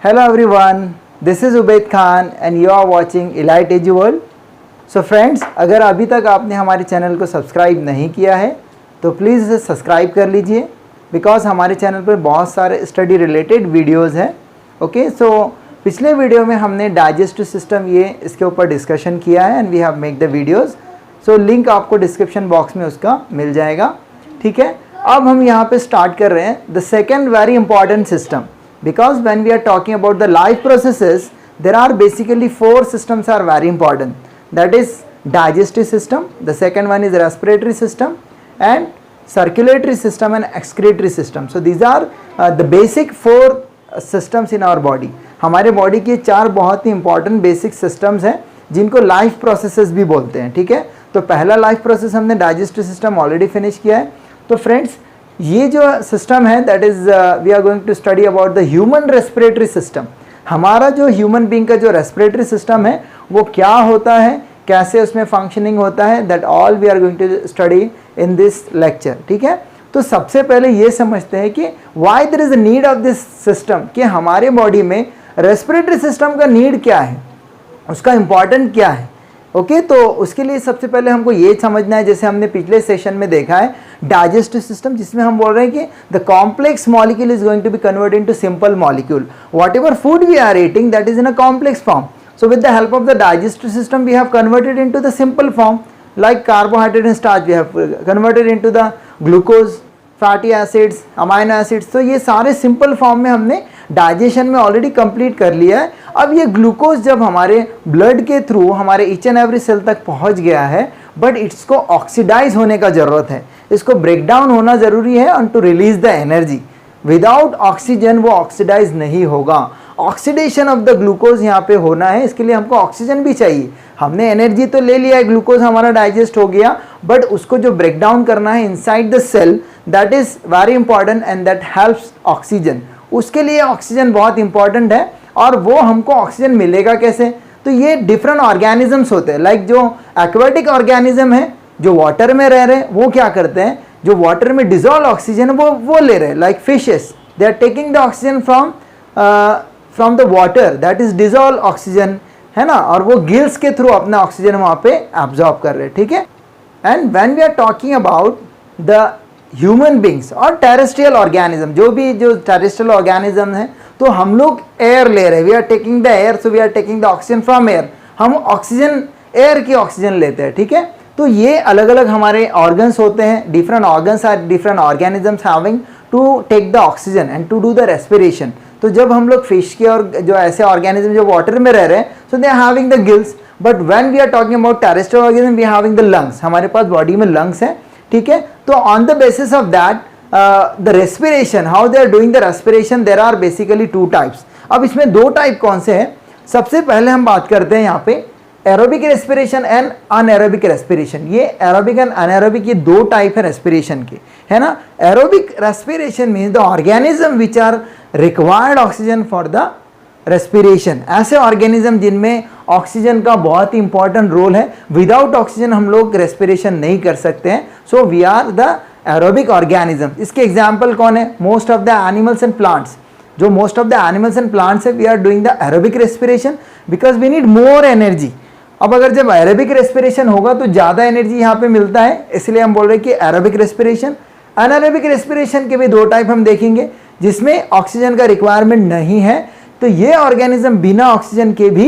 Hello everyone, this is Ubaid Khan and you are watching Elite Edu World. So friends, अगर अभी तक आपने हमारे चैनल को सब्सक्राइब नहीं किया है तो प्लीज़ इसे सब्सक्राइब कर लीजिए बिकॉज हमारे चैनल पर बहुत सारे स्टडी रिलेटेड वीडियोज़ हैं. ओके, सो पिछले वीडियो में हमने डाइजेस्टिव सिस्टम इसके ऊपर डिस्कशन किया है and we have make the videos. So link आपको डिस्क्रिप्शन बॉक्स में उसका मिल जाएगा. ठीक है, अब हम यहाँ पे स्टार्ट कर रहे हैं the second very important system. Because when we are talking about the life processes, there are basically 4 systems are very important. That is digestive system, the second one is respiratory system and circulatory system and excretory system. So these are the basic 4 systems in our body. हमारे body के 4 बहुत ही important basic systems हैं जिनको life processes भी बोलते हैं. ठीक है, तो पहला लाइफ प्रोसेस हमने डाइजेस्टिव सिस्टम ऑलरेडी फिनिश किया है. तो फ्रेंड्स, ये जो सिस्टम है that is we are going to study about the human respiratory system. हमारा जो ह्यूमन बीइंग का जो रेस्पिरेटरी सिस्टम है वो क्या होता है, कैसे उसमें फंक्शनिंग होता है, that all we are going to study in this lecture. ठीक है, तो सबसे पहले ये समझते हैं कि why there is a need of this system, कि हमारे बॉडी में रेस्पिरेटरी सिस्टम का नीड क्या है, उसका इम्पॉर्टेंट क्या है. ओके, तो उसके लिए सबसे पहले हमको ये समझना है, जैसे हमने पिछले सेशन में देखा है डाइजेस्टिव सिस्टम, जिसमें हम बोल रहे हैं कि the complex molecule is going to be converted into simple molecule. Whatever food we are eating that is in a complex form. So with the help of the digestive system we have converted into the simple form like carbohydrate and starch we have converted into the glucose, fatty acids, amino acids. तो ये सारे simple form में हमने digestion में already complete कर लिया है. अब ये ग्लूकोज जब हमारे ब्लड के थ्रू हमारे ईच एंड एवरी सेल तक पहुंच गया है, बट इसको ऑक्सीडाइज होने का ज़रूरत है, इसको ब्रेक डाउन होना ज़रूरी है and to release the energy. Without oxygen वो ऑक्सीडाइज नहीं होगा. ऑक्सीडेशन ऑफ द ग्लूकोज यहाँ पे होना है, इसके लिए हमको ऑक्सीजन भी चाहिए. हमने एनर्जी तो ले लिया है, ग्लूकोज हमारा डाइजेस्ट हो गया, बट उसको जो ब्रेक डाउन करना है inside the cell that is very important and that helps oxygen. उसके लिए ऑक्सीजन बहुत इंपॉर्टेंट है. और वो हमको ऑक्सीजन मिलेगा कैसे, तो ये डिफरेंट ऑर्गेनिजम्स होते हैं. लाइक जो एक्वेटिक ऑर्गेनिज्म है जो वाटर में रह रहे हैं, वो क्या करते हैं, जो वाटर में डिजोल्व ऑक्सीजन वो ले रहे हैं. Like fishes, they are taking the oxygen from the water that is dissolve oxygen, है ना, और वो गिल्स के थ्रू अपना ऑक्सीजन वहाँ पे एब्जॉर्ब कर रहे हैं. ठीक है, and when we are talking about the human beings और टेरेस्ट्रियल ऑर्गेनिज्म, जो टेरेस्ट्रियल ऑर्गेनिज्म है, तो हम लोग एयर ले रहे हैं. We are taking the air, so we are taking the oxygen from air. हम ऑक्सीजन, एयर की ऑक्सीजन लेते हैं. ठीक है, तो ये अलग अलग हमारे ऑर्गन्स होते हैं. Different organs are different organisms having to take the oxygen and to do the respiration. तो जब हम लोग फिश के और जो ऐसे ऑर्गेनिज्म जो वाटर में रह रहे हैं, so they are having the gills. But when we are talking about terrestrial organism we are having the lungs. हमारे पास बॉडी में लंग्स हैं. ठीक है, तो on the basis of that the respiration, how they are doing the respiration, there are basically 2 types. अब इसमें 2 type कौन से हैं, सबसे पहले हम बात करते हैं यहाँ पे aerobic respiration and anaerobic respiration. ये एरोबिक एंड अनएरोबिक, ये 2 टाइप है रेस्पिरेशन के, है ना. Aerobic respiration means the organism which are required oxygen for the respiration. ऐसे ऑर्गेनिज्म जिनमें ऑक्सीजन का बहुत ही इंपॉर्टेंट रोल है. विदाउट ऑक्सीजन हम लोग रेस्पिरेशन नहीं कर सकते हैं. So we are the aerobic organism. इसके एग्जाम्पल कौन है, most of the animals and plants. जो most of the animals and plants है, we are doing the aerobic respiration because we need more energy. अब अगर जब एरोबिक रेस्पिरेशन होगा तो ज़्यादा एनर्जी यहाँ पे मिलता है, इसलिए हम बोल रहे हैं कि एरोबिक रेस्पिरेशन. अनएरोबिक रेस्पिरेशन के भी 2 टाइप हम देखेंगे जिसमें ऑक्सीजन का रिक्वायरमेंट नहीं है. तो ये ऑर्गेनिज्म बिना ऑक्सीजन के भी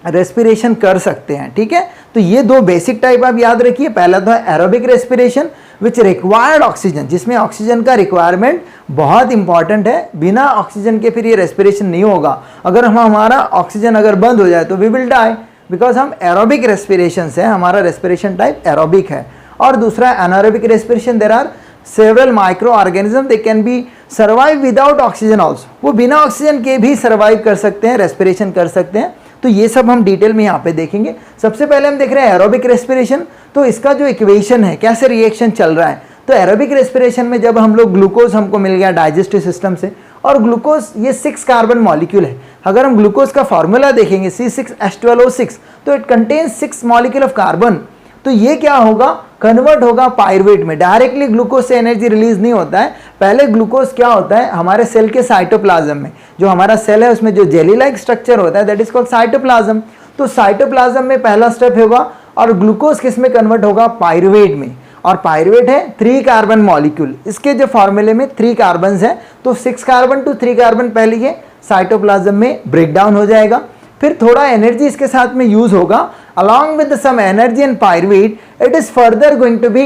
रेस्पिरेशन कर सकते हैं. ठीक है, तो ये 2 बेसिक टाइप आप याद रखिए. पहला तो है aerobic respiration which required oxygen, जिसमें ऑक्सीजन का रिक्वायरमेंट बहुत इंपॉर्टेंट है. बिना ऑक्सीजन के फिर ये रेस्पिरेशन नहीं होगा. अगर हमारा ऑक्सीजन अगर बंद हो जाए तो वी विल डाई बिकॉज हम एरोबिक रेस्पिरेशन से, हमारा रेस्पिरेशन टाइप एरोबिक है. और दूसरा anaerobic respiration, there are several micro organism they can be survive without oxygen also. वो बिना ऑक्सीजन के भी सर्वाइव कर सकते हैं, रेस्पिरेशन कर सकते हैं. तो ये सब हम डिटेल में यहाँ पे देखेंगे. सबसे पहले हम देख रहे हैं एरोबिक रेस्पिरेशन. तो इसका जो इक्वेशन है, कैसे रिएक्शन चल रहा है, तो एरोबिक रेस्पिरेशन में जब हम लोग ग्लूकोज हमको मिल गया डाइजेस्टिव सिस्टम से, और ग्लूकोज ये 6 कार्बन मॉलिक्यूल है. अगर हम ग्लूकोज का फॉर्मूला देखेंगे C6H12O6, तो it contains 6 molecule of carbon. तो ये क्या होगा, कन्वर्ट होगा पायरुवेट में। डायरेक्टली ग्लूकोज से एनर्जी रिलीज नहीं होता है, पहले ग्लूकोज क्या होता है हमारे सेल के साइटोप्लाज्म में, जो हमारा सेल है उसमें जो जेली लाइक स्ट्रक्चर होता है दैट इज कॉल्ड साइटोप्लाज्म। तो साइटोप्लाज्म में पहला स्टेप होगा और ग्लूकोज किस में कन्वर्ट होगा, पायरुवेट में। और पायरुवेट है 3 कार्बन मॉलिक्यूल, इसके जो फॉर्मूले में 3 कार्बन है, तो 6 कार्बन टू 3 कार्बन पहले ये साइटोप्लाज्म में ब्रेक डाउन हो जाएगा, फिर थोड़ा एनर्जी इसके साथ में यूज होगा, along with some energy and pyruvate it is further going to be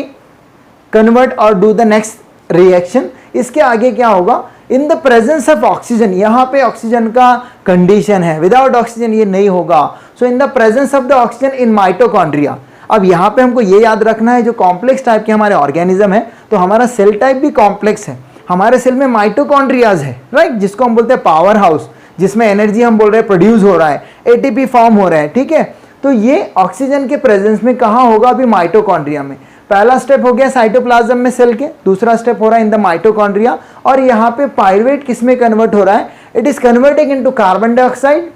convert or do the next reaction। इसके आगे क्या होगा, in the presence of oxygen, यहाँ पे ऑक्सीजन का कंडीशन है, विदाउट ऑक्सीजन ये नहीं होगा। so in the presence of the oxygen in mitochondria, अब यहाँ पे हमको ये याद रखना है जो कॉम्प्लेक्स टाइप के हमारे ऑर्गेनिज्म है, तो हमारा सेल टाइप भी कॉम्प्लेक्स है। हमारे सेल में माइटोकॉन्ड्रियाज है, राइट, जिसको हम बोलते हैं पावर हाउस, जिसमें एनर्जी हम बोल रहे हैं प्रोड्यूस हो रहा है, एटीपी फॉर्म हो रहा है, ठीक है। तो ये ऑक्सीजन के प्रेजेंस में कहाँ होगा, अभी माइटोकॉन्ड्रिया में। पहला स्टेप हो गया साइटोप्लाज्म में सेल के, दूसरा स्टेप हो रहा है इन द माइटोकॉन्ड्रिया। और यहाँ पे पायरुवेट किस में कन्वर्ट हो रहा है, it is converting into carbon dioxide,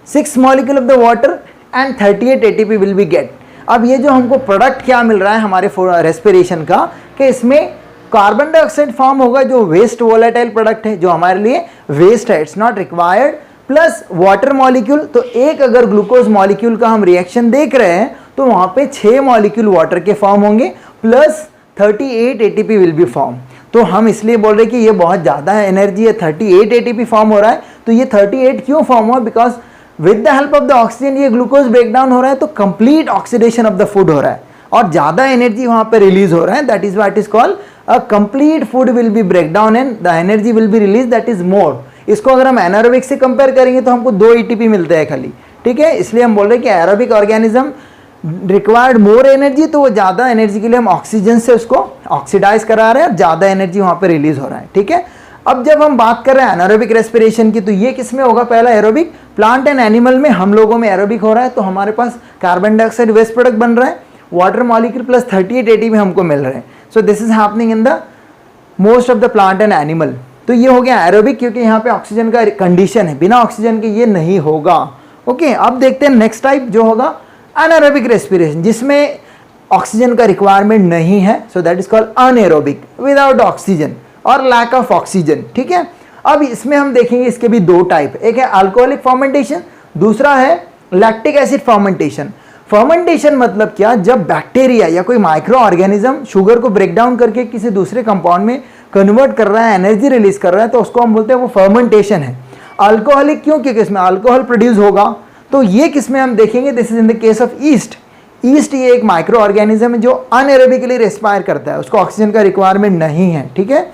6 molecule of the water and 38 ATP will be get. अब ये जो हमको प्रोडक्ट क्या मिल रहा है हमारे रेस्पिरेशन का, कि इसमें कार्बन डाइऑक्साइड फॉर्म होगा जो वेस्ट वोलेटाइल प्रोडक्ट है, जो हमारे लिए वेस्ट है, it's not required, plus water molecule. तो एक अगर ग्लूकोज मॉलिक्यूल का हम रिएक्शन देख रहे हैं तो वहाँ पे 6 मॉलिक्यूल वाटर के फॉर्म होंगे, plus 38 ATP will B form. तो हम इसलिए बोल रहे हैं कि ये बहुत ज़्यादा एनर्जी है, 38 एटीपी फॉर्म हो रहा है। तो ये 38 क्यों फॉर्म हुआ, because with the help of the oxygen ये ग्लूकोज ब्रेक डाउन हो रहा है, तो complete oxidation of the food हो रहा है और ज़्यादा एनर्जी वहाँ पे रिलीज हो रहा है। That is what is called a complete food will be break down and the energy will be release, that is more. इसको अगर हम एनारोबिक से कंपेयर करेंगे तो हमको 2 एटीपी मिलते हैं खाली, ठीक है। इसलिए हम बोल रहे हैं कि aerobic organism required more energy, तो वो ज़्यादा एनर्जी के लिए हम ऑक्सीजन से उसको ऑक्सीडाइज करा रहे हैं और ज़्यादा एनर्जी वहाँ पे रिलीज हो रहा है, ठीक है। अब जब हम बात कर रहे हैं एनारोबिक रेस्पिरेशन की, तो ये किस में होगा, पहला एरोबिक, प्लांट एंड एनिमल में, हम लोगों में एरोबिक हो रहा है, तो हमारे पास कार्बन डाइऑक्साइड वेस्ट प्रोडक्ट बन रहा है, वाटर मॉलिक्यूल प्लस 38 एटीपी हमको मिल रहे हैं। So this is happening in the most of the plant and animal. तो ये हो गया एरोबिक, क्योंकि यहाँ पे ऑक्सीजन का कंडीशन है, बिना ऑक्सीजन के ये नहीं होगा। ओके, अब देखते हैं नेक्स्ट टाइप जो होगा अनएरोबिक रेस्पिरेशन, जिसमें ऑक्सीजन का रिक्वायरमेंट नहीं है। So that is called anaerobic, without oxygen और लैक ऑफ ऑक्सीजन, ठीक है। अब इसमें हम देखेंगे इसके भी 2 टाइप, एक है अल्कोहलिक फर्मेंटेशन, दूसरा है लैक्टिक एसिड फर्मेंटेशन। फर्मेंटेशन मतलब क्या, जब बैक्टीरिया या कोई माइक्रो ऑर्गेनिज्म शुगर को ब्रेक डाउन करके किसी दूसरे कंपाउंड में कन्वर्ट कर रहा है, एनर्जी रिलीज कर रहा है, तो उसको हम बोलते हैं वो फर्मेंटेशन है। अल्कोहलिक क्यों, क्योंकि इसमें अल्कोहल प्रोड्यूस होगा। तो ये किसमें हम देखेंगे, this is in the case of east. East ये एक माइक्रो ऑर्गेनिज्म है जो अनएरोबिकली रेस्पायर करता है, उसको ऑक्सीजन का रिक्वायरमेंट नहीं है, ठीक है।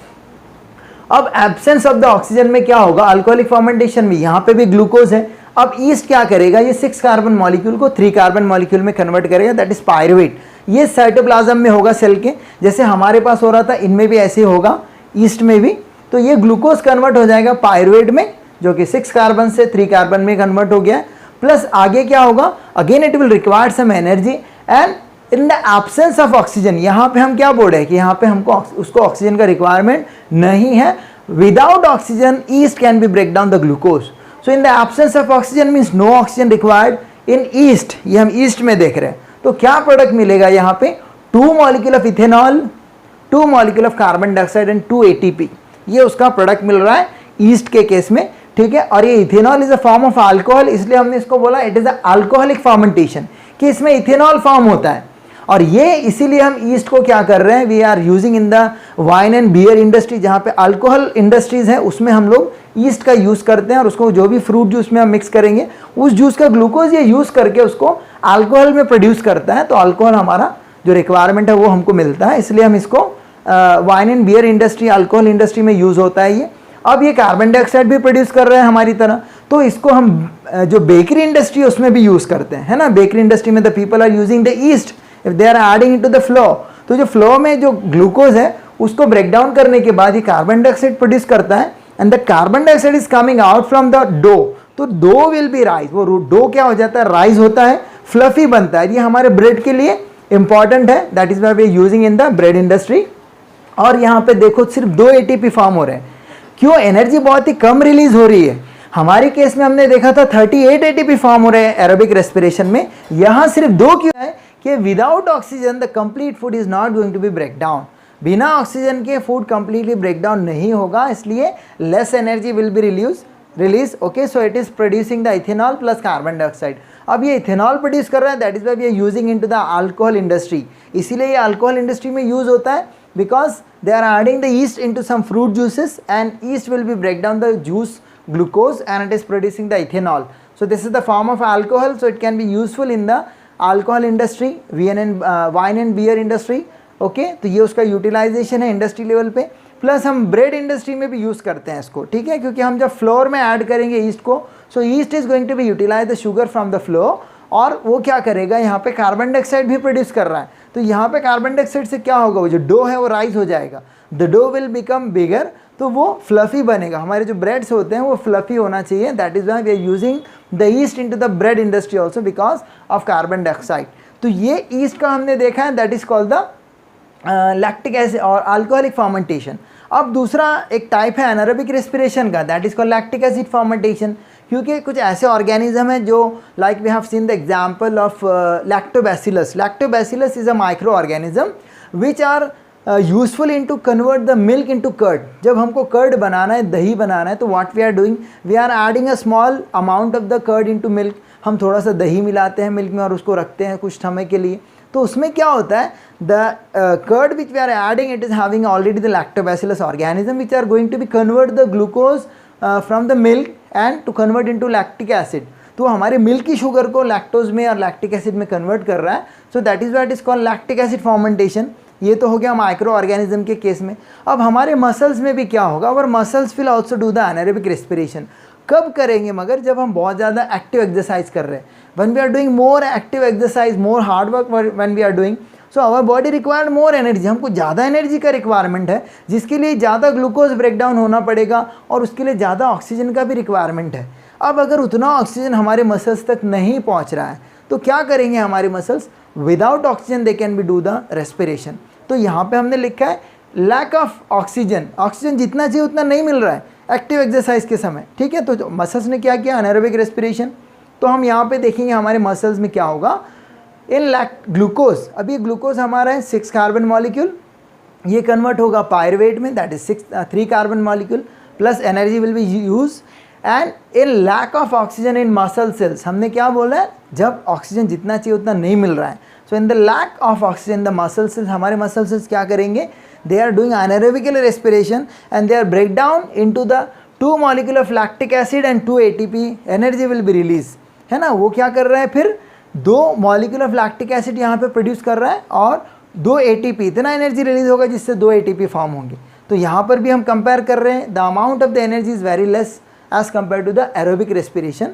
अब एब्सेंस ऑफ द ऑक्सीजन में क्या होगा, अल्कोहलिक फर्मेंटेशन में, यहाँ पे भी ग्लूकोज है। अब ईस्ट क्या करेगा, ये 6 कार्बन मॉलिक्यूल को 3 कार्बन मॉलिक्यूल में कन्वर्ट करेगा, दैट इज पायरुवेट। ये साइटोप्लाज्म में होगा सेल के, जैसे हमारे पास हो रहा था, इनमें भी ऐसे होगा, ईस्ट में भी। तो ये ग्लूकोज कन्वर्ट हो जाएगा पायरुवेट में, जो कि 6 कार्बन से 3 कार्बन में कन्वर्ट हो गया। प्लस आगे क्या होगा, again it will require some energy and in the absence of oxygen, यहाँ पे हम क्या बोल रहे हैं कि यहाँ पे हमको उसको ऑक्सीजन का रिक्वायरमेंट नहीं है। Without oxygen yeast can be break down the glucose. So in the absence of oxygen means no oxygen required in yeast, ये हम ईस्ट में देख रहे हैं। तो क्या प्रोडक्ट मिलेगा यहाँ पे, 2 molecule of ethanol, 2 molecule of carbon dioxide and 2 ATP, ये उसका प्रोडक्ट मिल रहा है ईस्ट के केस में, ठीक है। और ये ethanol is a form of alcohol, इसलिए हमने इसको बोला it is a alcoholic fermentation, कि इसमें इथेनॉल फॉर्म होता है। और ये इसीलिए हम ईस्ट को क्या कर रहे हैं, we are using in the wine and beer industry, जहाँ पे अल्कोहल इंडस्ट्रीज है, उसमें हम लोग ईस्ट का यूज़ करते हैं। और उसको जो भी फ्रूट जूस में हम मिक्स करेंगे, उस जूस का ग्लूकोज ये यूज़ करके उसको अल्कोहल में प्रोड्यूस करता है। तो अल्कोहल हमारा जो रिक्वायरमेंट है वो हमको मिलता है, इसलिए हम इसको wine and beer industry, alcohol industry में यूज़ होता है ये। अब ये कार्बन डाइऑक्साइड भी प्रोड्यूस कर रहे हैं हमारी तरह, तो इसको हम जो बेकरी इंडस्ट्री है उसमें भी यूज़ करते हैं, है ना। बेकरी इंडस्ट्री में the people are using the yeast if they are adding into the flour. तो जो फ्लो में जो ग्लूकोज है उसको ब्रेक डाउन करने के बाद ये कार्बन डाइऑक्साइड प्रोड्यूस करता है, and the carbon dioxide is coming out from the dough. तो डो विल बी राइज, वो डो क्या हो जाता है, राइज होता है, फ्लफी बनता है। ये हमारे ब्रेड के लिए इंपॉर्टेंट है, that is why we are using in the bread industry. और यहाँ पे देखो सिर्फ 2 एटीपी फॉर्म हो रहे हैं, क्यों, एनर्जी बहुत ही कम रिलीज हो रही है। हमारे केस में हमने देखा था 38 एटीपी फॉर्म हो रहे हैं एरोबिक रेस्पिरेशन में, यहाँ सिर्फ 2 क्यों है, कि without oxygen the complete food is not going to be break down. बिना ऑक्सीजन के फूड कंप्लीटली ब्रेक डाउन नहीं होगा, इसलिए less energy will be release. Okay, so it is producing the ethanol plus carbon dioxide. अब ये ethanol produce कर रहा है, that is why we are using into the alcohol industry. इसीलिए ये अल्कोहल इंडस्ट्री में यूज होता है, because they are adding the yeast into some fruit juices and yeast will be break down the juice glucose and it is producing the ethanol. So this is the form of alcohol, so it can be useful in the alcohol industry, wine and beer industry. Okay, तो ये उसका utilisation है industry level पे। Plus हम bread industry में भी use करते हैं इसको, ठीक है, क्योंकि हम जब फ्लोर में ऐड करेंगे ईस्ट को, सो yeast is going to be utilise the sugar from the flour, और वो क्या करेगा, यहाँ पे कार्बन डाइऑक्साइड भी प्रोड्यूस कर रहा है। तो यहाँ पे कार्बन डाइऑक्साइड से क्या होगा, वो जो डो है वो राइज हो जाएगा, the dough will become bigger, तो वो फ्लफ़ी बनेगा। हमारे जो ब्रेड्स होते हैं वो फ्लफ़ी होना चाहिए, that is why we are using the yeast into the bread industry also because of carbon dioxide. तो ये ईस्ट का हमने देखा है, that is called the lactic acid और अल्कोहलिक फर्मेंटेशन। अब दूसरा एक टाइप है एनारोबिक रेस्पिरेशन का, that is called lactic acid fermentation, क्योंकि कुछ ऐसे ऑर्गेनिज्म है जो like we have seen the example of lactobacillus. Lactobacillus is a micro organism which are useful into convert the milk into curd. जब हमको curd बनाना है, दही बनाना है, तो what we are doing, we are adding a small amount of the curd into milk. हम थोड़ा सा दही मिलाते हैं मिल्क में और उसको रखते हैं कुछ समय के लिए। तो उसमें क्या होता है, the curd which we are adding, it is having already the lactobacillus organism which are going to be convert the glucose from the milk and to convert into lactic acid. तो हमारे मिल्क की sugar को lactose में और lactic acid में convert कर रहा है। So that is what is called lactic acid fermentation. ये तो हो गया माइक्रो ऑर्गेनिज्म के केस में। अब हमारे मसल्स में भी क्या होगा, और muscles will also do the anaerobic respiration. कब करेंगे, मगर जब हम बहुत ज़्यादा एक्टिव एक्सरसाइज कर रहे हैं, when we are doing more active exercise, more hard work when we are doing, so our body required more energy. हमको ज़्यादा एनर्जी का रिक्वायरमेंट है, जिसके लिए ज़्यादा ग्लूकोज ब्रेक डाउन होना पड़ेगा और उसके लिए ज़्यादा ऑक्सीजन का भी रिक्वायरमेंट है। अब अगर उतना ऑक्सीजन हमारे मसल्स तक नहीं पहुँच रहा है, तो क्या करेंगे हमारे muscles, without oxygen they can be do the respiration. तो यहाँ पे हमने लिखा है लैक ऑफ ऑक्सीजन, ऑक्सीजन जितना चाहिए उतना नहीं मिल रहा है एक्टिव एक्सरसाइज के समय, ठीक है। तो मसल्स ने क्या किया, एनारोबिक रेस्पिरेशन। तो हम यहाँ पे देखेंगे हमारे मसल्स में क्या होगा, इन लैक ग्लूकोज, अभी ग्लूकोज हमारा है 6 कार्बन मॉलिक्यूल, ये कन्वर्ट होगा पायरुवेट में, that is 3 carbon molecule, plus energy will be use and in lack of oxygen in muscle cells. हमने क्या बोला है, जब ऑक्सीजन जितना चाहिए उतना नहीं मिल रहा है, so in the lack of oxygen the muscle cells, हमारे मसल सेल्स क्या करेंगे, they are doing anaerobic respiration and they are break down into the 2 molecule of lactic acid and 2 ATP, energy will be release, है ना। वो क्या कर रहा है, फिर 2 मॉलिक्यूल ऑफ लैक्टिक एसिड यहाँ पे प्रोड्यूस कर रहा है और 2 ATP, इतना एनर्जी रिलीज होगा जिससे 2 ATP फॉर्म होंगे। तो यहाँ पर भी हम कंपेयर कर रहे हैं, the amount of the energy is very less as compare to the aerobic respiration.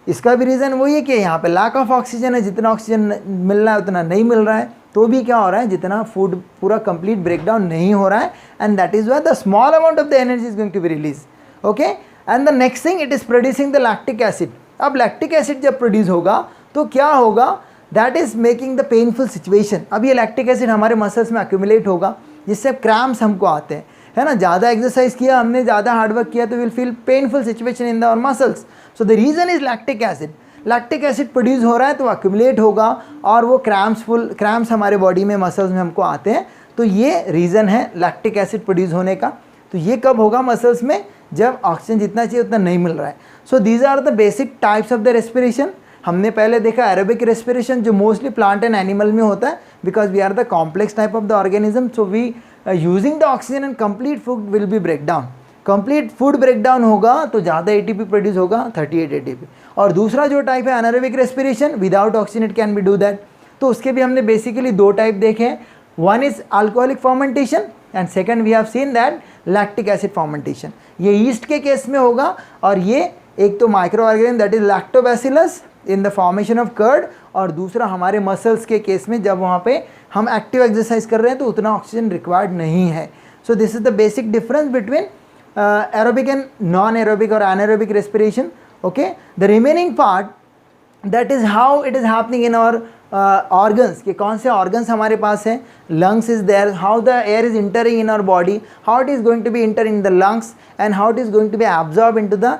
इसका भी रीज़न वही है कि यहाँ पे लैक ऑफ ऑक्सीजन है, जितना ऑक्सीजन मिल रहा है उतना नहीं मिल रहा है, तो भी क्या हो रहा है, जितना फूड पूरा कंप्लीट ब्रेक डाउन नहीं हो रहा है, and that is why the small amount of the energy is going to be release. Okay, and the next thing, it is producing the lactic acid. अब लैक्टिक एसिड जब produce होगा तो क्या होगा, that is making the painful situation. अब ये lactic acid हमारे muscles में एक्यूमुलेट होगा, जिससे क्रैम्प्स हमको आते हैं, है ना। ज़्यादा एक्सरसाइज किया हमने, ज़्यादा हार्डवर्क किया, तो will feel painful situation in the our muscles. So the reason is lactic acid. Lactic acid produce हो रहा है तो एक्यूमुलेट होगा और वो क्रैम्प्स हमारे बॉडी में, मसल्स में हमको आते हैं। तो ये रीज़न है लैक्टिक एसिड प्रोड्यूस होने का। तो ये कब होगा मसल्स में, जब ऑक्सीजन जितना चाहिए उतना नहीं मिल रहा है। So these are the basic types of the respiration. हमने पहले देखा एरोबिक रेस्पिरेशन, जो मोस्टली प्लांट एंड एनिमल में होता है, because we are the complex type of the organism, so we using the oxygen and complete food will be break down. Complete food break down होगा तो ज़्यादा ATP produce होगा, 38 ATP। और दूसरा जो टाइप है anaerobic respiration, without oxygen it can be do that. तो उसके भी हमने बेसिकली 2 टाइप देखे हैं, one is alcoholic fermentation and second we have seen that lactic acid fermentation. ये ईस्ट के केस में होगा, और ये एक तो micro organism that is lactobacillus in the formation of curd, और दूसरा हमारे मसल्स के केस में जब वहाँ पे हम एक्टिव एक्सरसाइज कर रहे हैं तो उतना ऑक्सीजन रिक्वायर्ड नहीं है। So this is the basic difference between aerobic and non-aerobic or anaerobic respiration. Okay, the remaining part, that is how it is happening in our organs, कि कौन से organs हमारे पास हैं, lungs is there, how the air is entering in our body, how it is going to be enter in the lungs and how it is going to be absorbed into the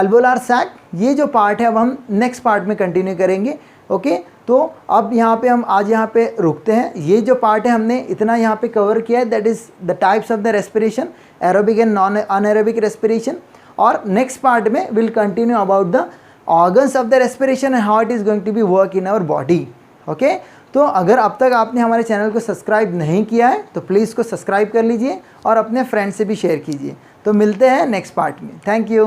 alveolar sac। ये जो part है अब हम next part में continue करेंगे। Okay, तो अब यहाँ पे हम आज यहाँ पे रुकते हैं। ये जो पार्ट है हमने इतना यहाँ पे कवर किया है, that is the types of the respiration, aerobic and non anaerobic respiration. और नेक्स्ट पार्ट में will continue about the organs of the respiration and how it is going to be work in our body. Okay, तो अगर अब तक आपने हमारे channel को subscribe नहीं किया है तो प्लीज़ इसको सब्सक्राइब कर लीजिए और अपने फ्रेंड से भी शेयर कीजिए। तो मिलते हैं नेक्स्ट पार्ट में। Thank you.